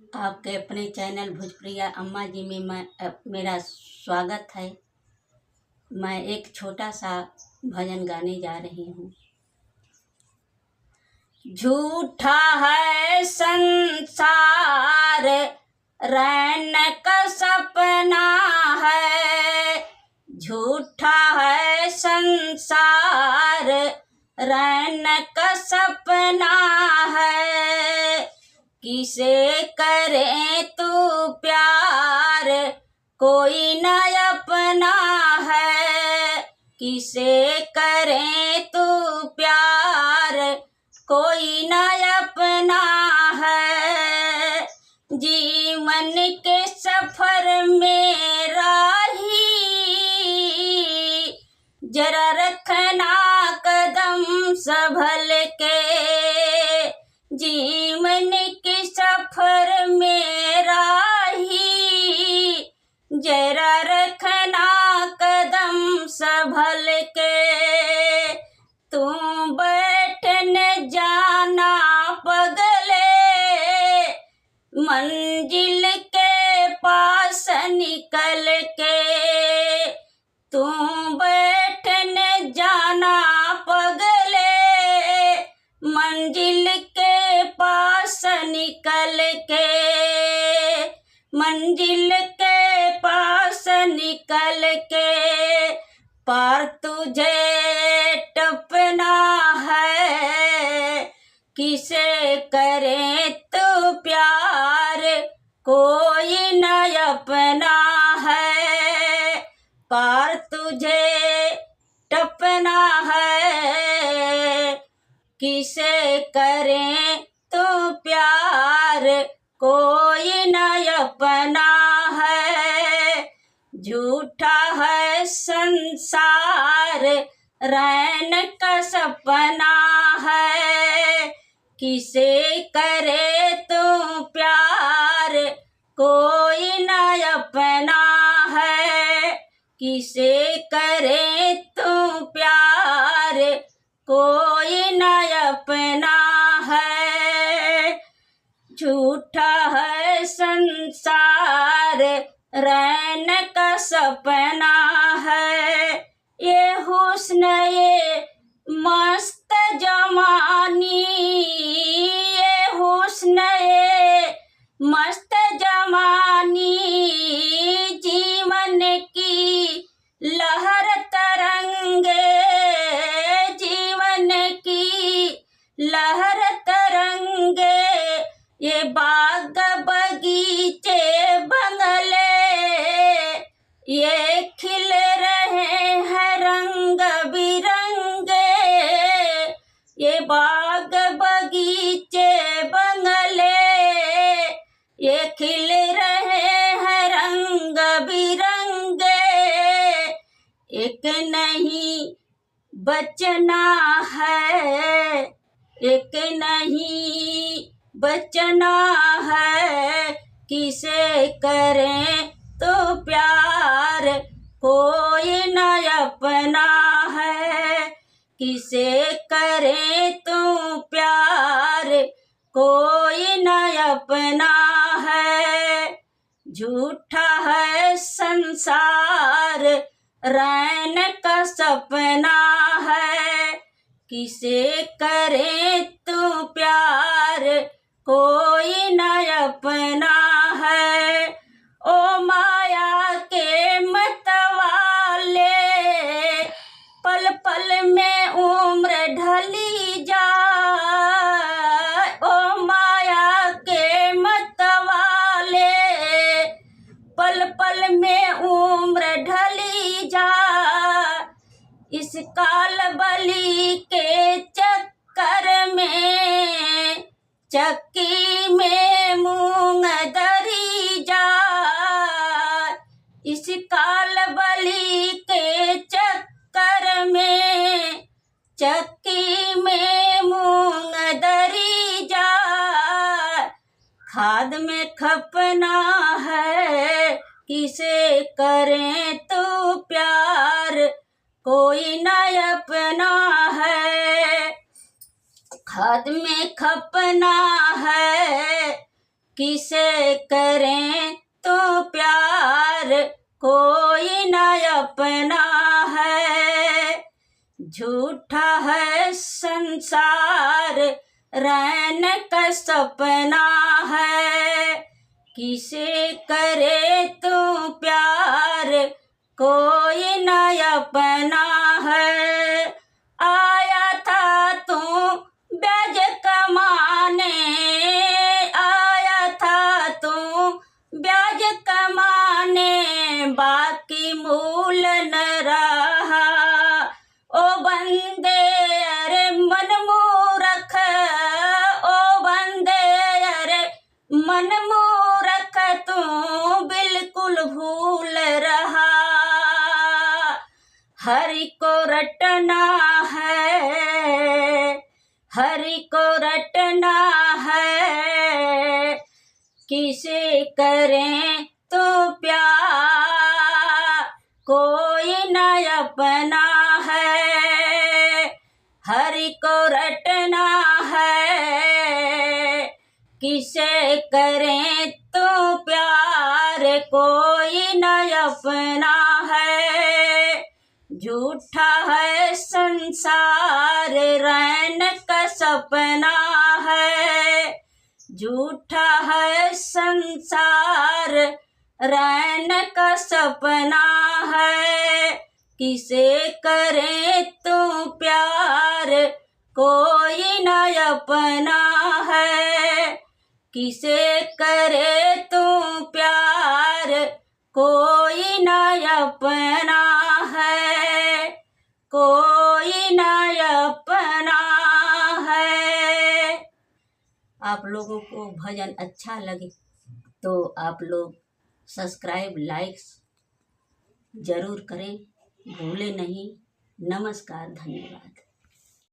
आपके अपने चैनल भोजप्रिया अम्मा जी में मेरा स्वागत है। मैं एक छोटा सा भजन गाने जा रही हूँ। झूठा है संसार, रैन का सपना है। झूठा है संसार, रैन का सपना है। किसे करे तू प्यार, कोई न अपना है। किसे करे तू प्यार, कोई न अपना है। जीवन के सफर में राही, जरा रखना कदम संभल के। जीवन के सफर में राही, जरा रखना कदम संभल के। तू बैठ न जाना पगले, मंजिल के पास निकल के। तू बैठ न जाना पगले, मंजिल के पास निकल के। मंजिल के पास निकल के। पार तुझे टपना है, किसे करे तू प्यार, कोई न अपना है। पार तुझे टपना है, किसे करे तू प्यार, कोई न अपना है। झूठा है संसार, रैन का सपना है। किसे करे तू प्यार, कोई न अपना है। किसे करे तू प्यार, कोई न अपना है। झूठा है संसार, रैन का सपना है। ये हुस्न ये मस्त जवानी, ये हुस्न ये मस्त जवानी। जीवन की लहर तरंगे, जीवन की लहर तरंगे। ये बाग बगीचे बंगले, ये खिल रहे हैं रंग बिरंगे। ये बाग बगीचे बंगले, ये खिल रहे हैं रंग बिरंगे। एक नहीं बचना है, एक नहीं बचना है। किसे करें तो प्यार, कोई न अपना है। किसे करें तो प्यार, कोई न अपना है। झूठा है संसार, रैन का सपना है। किसे करे तू प्यार, कोई न अपना है। ओ माया के मतवाले, पल पल में उम्र ढली जाए। ओ माया के मतवाले, पल पल में उम्र ढली जाए। इस काल बली के चक्कर में, चक्की में मूंग दरी जाए। इस काल बली के चक्कर में, चक्की में मूंग दरी जाए। खाद में खपना है, किसे करें तू प्यार, कोई न अपना है। खाद में खपना है, किसे करें तो प्यार, कोई न अपना है। झूठा है संसार, रैन का सपना है। किसे करे तो प्यार, कोई न अपना है। आया था तू ब्याज कमाने, आया था तू ब्याज कमाने, बाकी मूल न रहा। ओ बंदे अरे मन मूरख, ओ बंदे अरे मन मूरख, तू बिल्कुल भूल रहा। हरि को रटना है, हरि को रटना है। किसे करें तो प्यार, कोई न अपना है। हरि को रटना है, किसे करें तो प्यार, कोई न अपना है। झूठा है संसार, रैन का सपना है। झूठा है संसार, रैन का सपना है। किसे करे तो प्यार, कोई न अपना है। किसे करे तो प्यार, कोई न अपना है। कोई न अपना है। आप लोगों को भजन अच्छा लगे तो आप लोग सब्सक्राइब लाइक जरूर करें, भूले नहीं। नमस्कार, धन्यवाद।